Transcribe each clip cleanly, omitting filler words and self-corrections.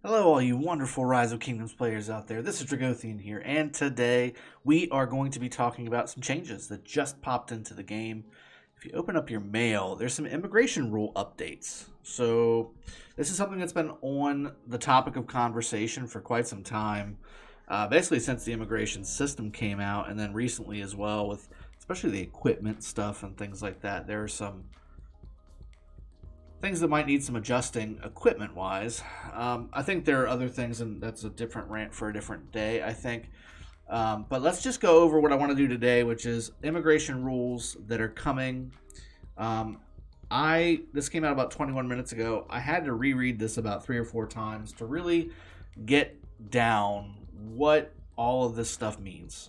Hello, all you wonderful Rise of Kingdoms players out there. This is Dragothien here, and today we are going to be talking about some changes that just popped into the game. If you open up your mail, there's some immigration rule updates. So, this is something that's been on the topic of conversation for quite some time, basically since the immigration system came out, and then recently as well, with especially the equipment stuff and things like that. There are some things that might need some adjusting equipment wise. I think there are other things, and that's a different rant for a different day, I think. But let's just go over what I want to do today, which is immigration rules that are coming. This came out about 21 minutes ago. I had to reread this about 3 or 4 times to really get down what all of this stuff means.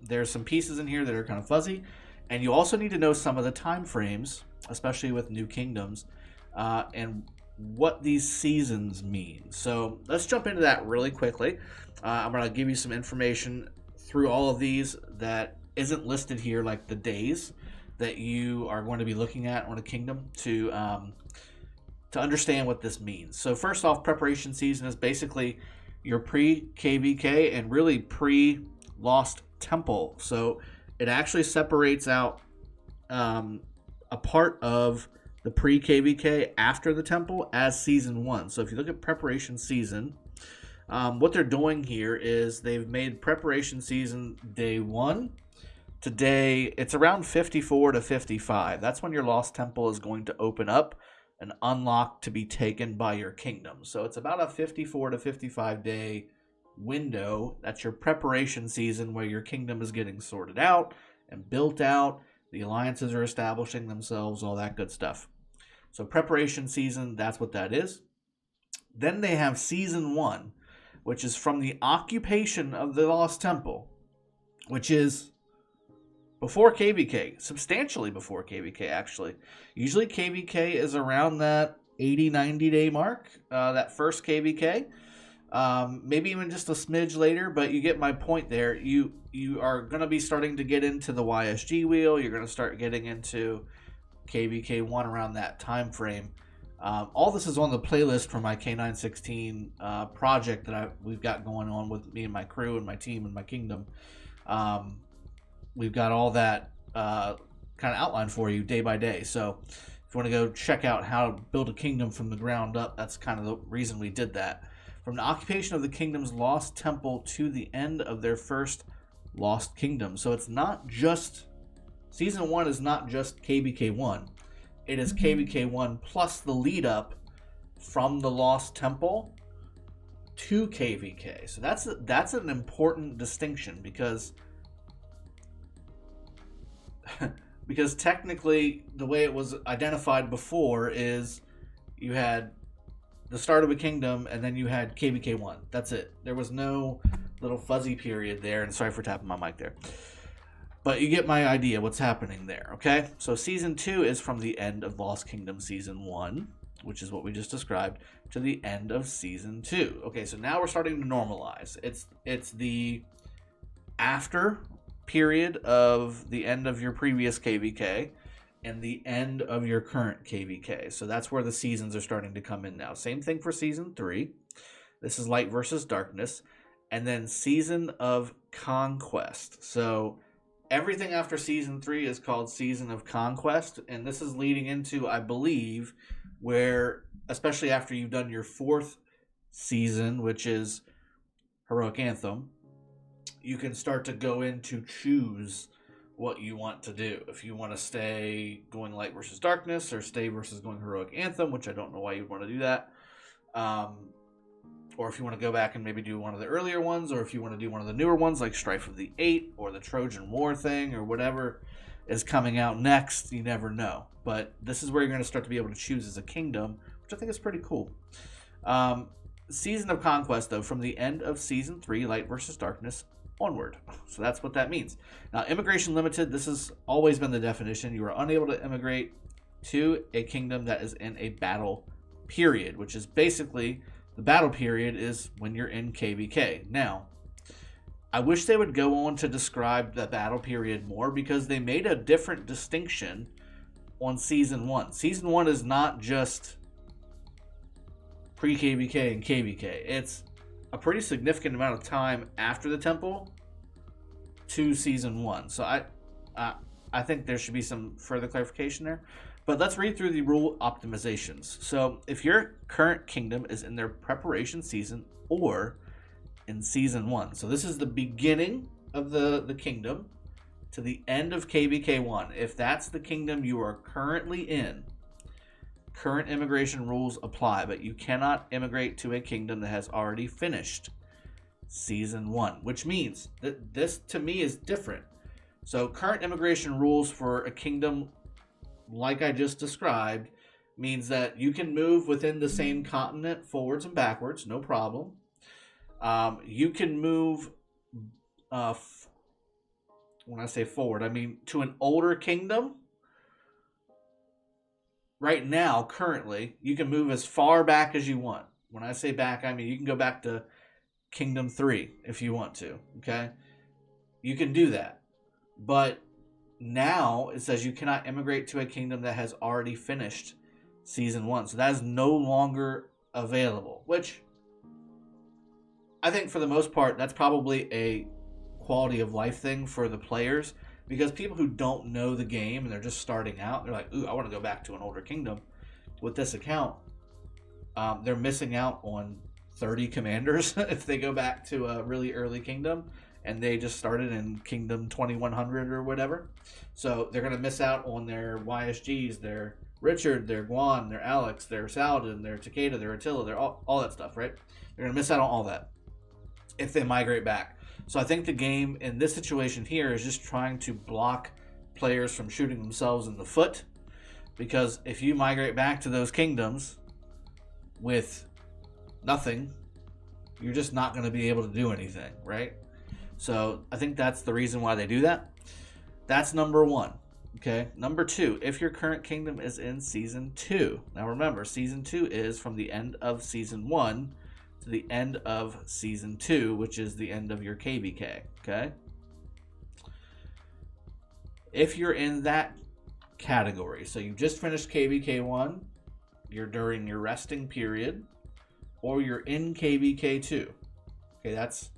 There's some pieces in here that are kind of fuzzy, and you also need to know some of the time frames, especially with new kingdoms, and what these seasons mean. So let's jump into that really quickly. I'm going to give you some information through all of these that isn't listed here, like the days that you are going to be looking at on a kingdom to understand what this means. So first off, preparation season is basically your pre-KVK and really pre-Lost Temple. So it actually separates out a part of the pre-KVK after the temple as season 1. So if you look at preparation season, what they're doing here is they've made preparation season day 1 to day, it's around 54 to 55. That's when your Lost Temple is going to open up and unlock to be taken by your kingdom. So it's about a 54 to 55 day window. That's your preparation season where your kingdom is getting sorted out and built out. The alliances are establishing themselves, all that good stuff. So preparation season, that's what that is. Then they have season 1, which is from the occupation of the Lost Temple, which is before KVK, substantially before KVK actually. Usually KVK is around that 80-90 day mark, that first KVK. Maybe even just a smidge later, but you get my point there. You are going to be starting to get into the YSG wheel. You're going to start getting into KVK1 around that time frame. All this is on the playlist for my K916 project that we've got going on with me and my crew and my team and my kingdom. We've got all that kind of outlined for you day by day. So if you want to go check out how to build a kingdom from the ground up, that's kind of the reason we did that. From the occupation of the kingdom's Lost Temple to the end of their first Lost Kingdom. So it's not just, season 1 is not just KVK1. It is KVK1 plus the lead up from the Lost Temple to KVK. So that's an important distinction because technically the way it was identified before is you had the start of a kingdom and then you had KVK1. That's it. There was no little fuzzy period there, and sorry for tapping my mic there. But you get my idea what's happening there, okay? So season 2 is from the end of Lost Kingdom season 1, which is what we just described, to the end of season 2. Okay, so now we're starting to normalize. It's the after period of the end of your previous KVK and the end of your current KVK. So that's where the seasons are starting to come in now. Same thing for season 3. This is Light versus Darkness. And then Season of Conquest. So everything after season 3 is called Season of Conquest. And this is leading into, I believe, where, especially after you've done your 4th season, which is Heroic Anthem, you can start to go in to choose what you want to do. If you want to stay going Light versus Darkness or stay versus going Heroic Anthem, which I don't know why you'd want to do that. Or if you want to go back and maybe do one of the earlier ones, or if you want to do one of the newer ones like Strife of the Eight or the Trojan War thing or whatever is coming out next, you never know. But this is where you're going to start to be able to choose as a kingdom, which I think is pretty cool. Season of Conquest, though, from the end of Season 3, Light versus Darkness, onward. So that's what that means. Now, immigration limited, this has always been the definition. You are unable to immigrate to a kingdom that is in a battle period, which is basically, the battle period is when you're in KVK. Now, I wish they would go on to describe the battle period more because they made a different distinction on Season 1. Season 1 is not just pre-KVK and KVK. It's a pretty significant amount of time after the temple to season 1. So I think there should be some further clarification there. But let's read through the rule optimizations. So if your current kingdom is in their preparation season or in season 1. So this is the beginning of the kingdom to the end of KVK 1. If that's the kingdom you are currently in, current immigration rules apply, but you cannot immigrate to a kingdom that has already finished season 1, which means that this to me is different. So current immigration rules for a kingdom like I just described means that you can move within the same continent forwards and backwards, no problem. You can move, when I say forward, I mean to an older kingdom. Right now, currently, you can move as far back as you want. When I say back, I mean you can go back to Kingdom 3 if you want to, okay? You can do that. But now it says you cannot immigrate to a kingdom that has already finished season 1. So that is no longer available, which I think for the most part, that's probably a quality of life thing for the players, because people who don't know the game and they're just starting out, they're like, ooh, I want to go back to an older kingdom. With this account, they're missing out on 30 commanders if they go back to a really early kingdom and they just started in Kingdom 2100 or whatever. So they're going to miss out on their YSGs, their Richard, their Guan, their Alex, their Saladin, their Takeda, their Attila, their all that stuff, right? They're going to miss out on all that if they migrate back. So I think the game in this situation here is just trying to block players from shooting themselves in the foot, because if you migrate back to those kingdoms with nothing, you're just not going to be able to do anything, right? So I think that's the reason why they do that. That's number 1. Okay. Number 2, if your current kingdom is in season 2. Now remember, season 2 is from the end of season 1 to the end of season 2, which is the end of your KVK. Okay. If you're in that category, so you just finished KVK 1, you're during your resting period, or you're in KVK 2. Okay, that's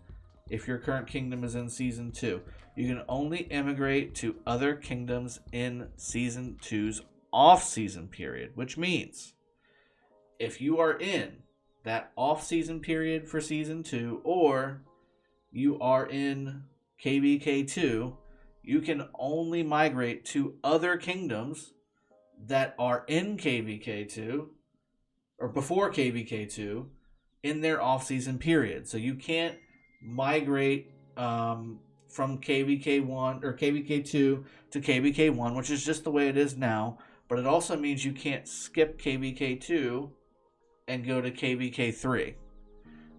if your current kingdom is in season 2. You can only immigrate to other kingdoms in season 2's off-season period, which means if you are in that off-season period for season 2, or you are in KVK 2, you can only migrate to other kingdoms that are in KVK 2 or before KVK 2 in their off-season period. So you can't migrate from KVK 1 or KVK 2 to KVK 1, which is just the way it is now. But it also means you can't skip KVK 2 and go to KVK 3,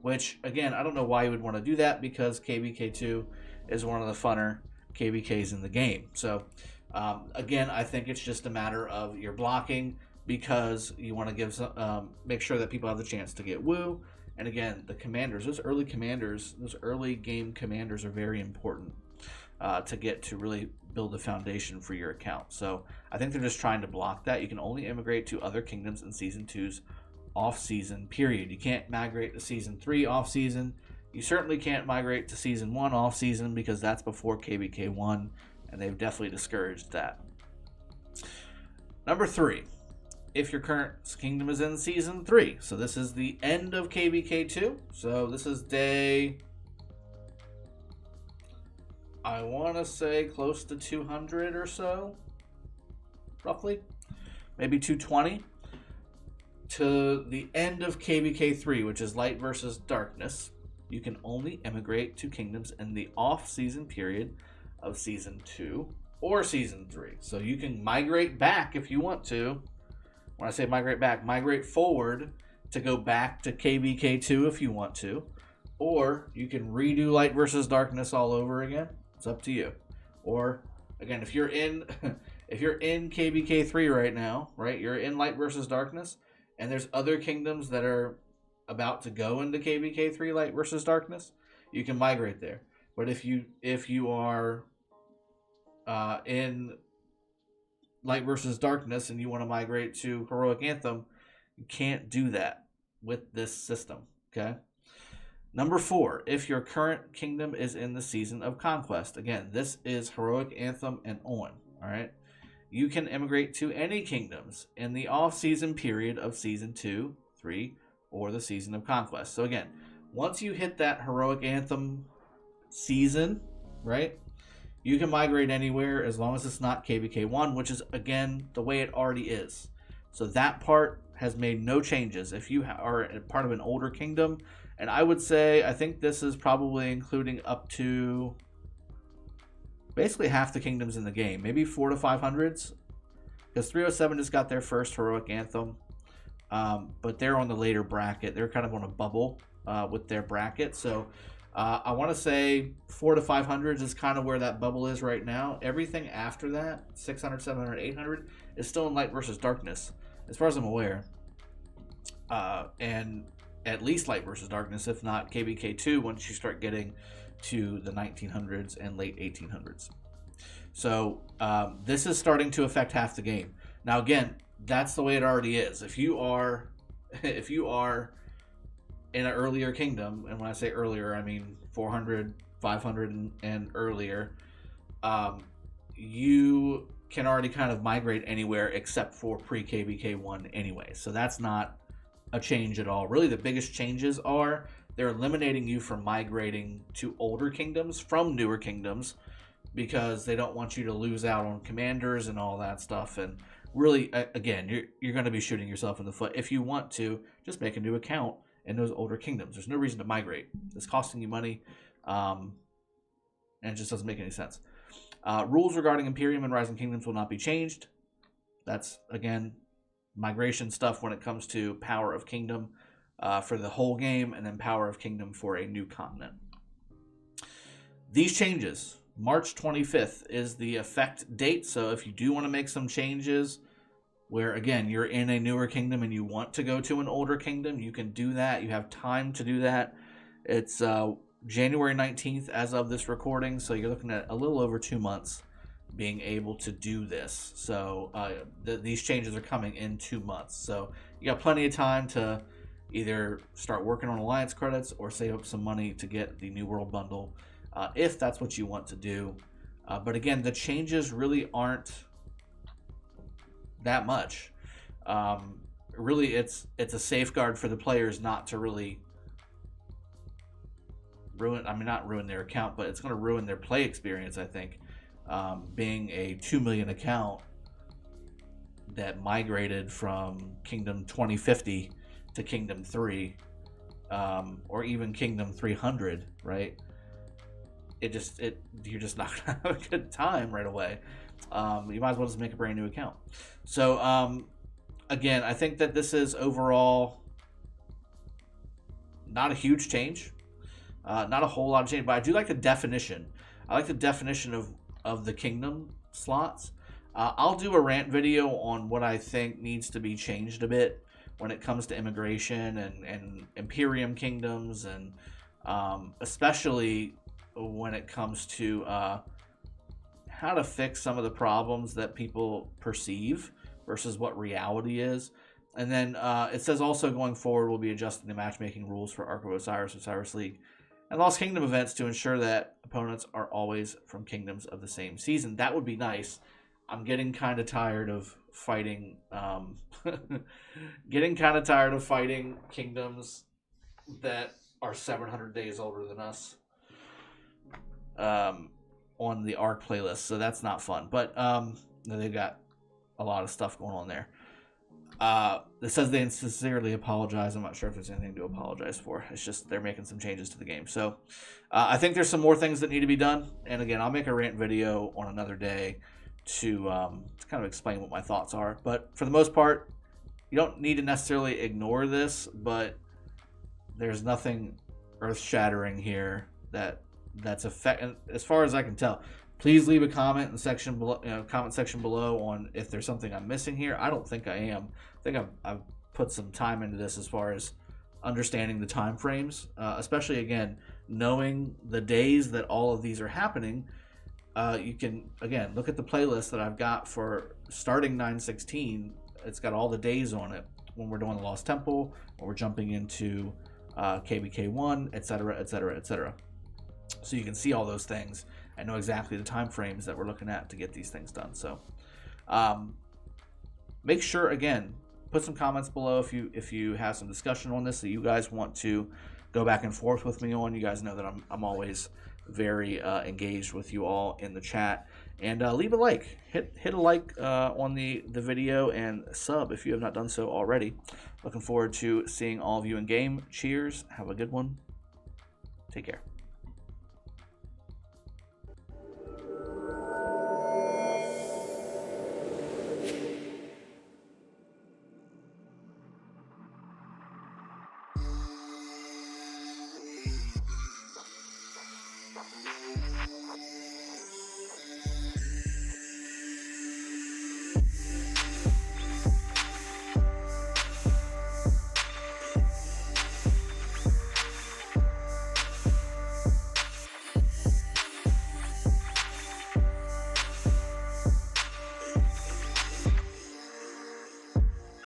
which, again, I don't know why you would want to do that, because KVK 2 is one of the funner KVKs in the game. So, again, I think it's just a matter of your blocking, because you want to give some, make sure that people have the chance to get woo. And again, the commanders, those early game commanders are very important to get to really build a foundation for your account. So I think they're just trying to block that. You can only immigrate to other kingdoms in season 2's off-season period. You can't migrate to season 3 off-season. You certainly can't migrate to season 1 off-season, because that's before KVK 1, and they've definitely discouraged that. Number 3. If your current kingdom is in season 3. So this is the end of KVK 2. So this is day, I want to say close to 200 or so, roughly. Maybe 220. To the end of KVK 3, which is Light versus Darkness. You can only immigrate to kingdoms in the off-season period of season 2 or season 3. So you can migrate back if you want to. When I say migrate back, migrate forward to go back to KVK 2 if you want to. Or you can redo Light versus Darkness all over again. It's up to you. Or, again, if you're in KVK 3 right now, right, you're in Light versus Darkness, and there's other kingdoms that are about to go into KVK 3 Light versus Darkness, you can migrate there. But if you are in Light versus Darkness and you want to migrate to Heroic Anthem, you can't do that. with this system. Okay. Number 4, if your current kingdom is in the season of conquest. Again, this is heroic anthem and on. All right. You can immigrate to any kingdoms in the off-season period of season 2, 3, or the season of conquest. So again, once you hit that heroic anthem season, right, you can migrate anywhere as long as it's not KVK1, which is, again, the way it already is. So that part has made no changes. If you are part of an older kingdom, and I would say, I think this is probably including up to basically half the kingdoms in the game, maybe 400 to 500s, because 307 just got their first heroic anthem, but they're on the later bracket. They're kind of on a bubble with their bracket. So I want to say 400 to 500s is kind of where that bubble is right now. Everything after that, 600, 700, 800, is still in Light versus Darkness, as far as I'm aware. And at least Light versus Darkness, if not KVK2, once you start getting to the 1900s and late 1800s. So this is starting to affect half the game. Now again, that's the way it already is. If you are in an earlier kingdom, and when I say earlier, I mean 400, 500 and earlier, you can already kind of migrate anywhere except for pre-KVK1 anyway. So that's not a change at all. Really, the biggest changes are they're eliminating you from migrating to older kingdoms from newer kingdoms, because they don't want you to lose out on commanders and all that stuff. And really, again, you're going to be shooting yourself in the foot. If you want to, just make a new account in those older kingdoms. There's no reason to migrate. It's costing you money, and it just doesn't make any sense. Rules regarding Imperium and Rising Kingdoms will not be changed. That's, again, migration stuff when it comes to Power of Kingdom for the whole game, and then Power of Kingdom for a new continent. These changes, March 25th is the effect date. So if you do want to make some changes where, again, you're in a newer kingdom and you want to go to an older kingdom, you can do that. You have time to do that. It's January 19th as of this recording, so you're looking at a little over 2 months being able to do this. So these changes are coming in 2 months. So you got plenty of time to either start working on Alliance credits or save up some money to get the New World Bundle, if that's what you want to do. But again, the changes really aren't that much. Really, it's a safeguard for the players not to really not ruin their account, but it's going to ruin their play experience, I think. Being a 2 million account that migrated from Kingdom 2050 to Kingdom 3, or even Kingdom 300, right? You're just not gonna have a good time right away. You might as well just make a brand new account. So again, I think that this is overall not a huge change, not a whole lot of change, but I do like the definition. I like the definition of the kingdom slots. I'll do a rant video on what I think needs to be changed a bit when it comes to immigration and Imperium kingdoms, and especially when it comes to how to fix some of the problems that people perceive versus what reality is. And then it says also going forward, we'll be adjusting the matchmaking rules for Ark of Osiris, Osiris League, and Lost Kingdom events to ensure that opponents are always from kingdoms of the same season. That would be nice. I'm getting kind of tired of fighting kingdoms that are 700 days older than us on the Ark playlist, so that's not fun. But they've got a lot of stuff going on there. It says they sincerely apologize. I'm not sure if there's anything to apologize for. It's just they're making some changes to the game. So I think there's some more things that need to be done. And again, I'll make a rant video on another day to kind of explain what my thoughts are. But for the most part, you don't need to necessarily ignore this, but there's nothing earth-shattering here that's affecting, as far as I can tell. Please leave a comment in the section below, comment section below on if there's something I'm missing here. I don't think I am. I think I've put some time into this as far as understanding the time frames, especially, again, knowing the days that all of these are happening. You can, again, look at the playlist that I've got for starting 9/16. It's got all the days on it when we're doing the Lost Temple, when we're jumping into KBK1, etc., etc., etc. So you can see all those things and know exactly the time frames that we're looking at to get these things done. So make sure, again, put some comments below if you have some discussion on this that you guys want to go back and forth with me on. You guys know that I'm always very engaged with you all in the chat. And leave a like. Hit a like on the video, and sub if you have not done so already. Looking forward to seeing all of you in game. Cheers. Have a good one. Take care.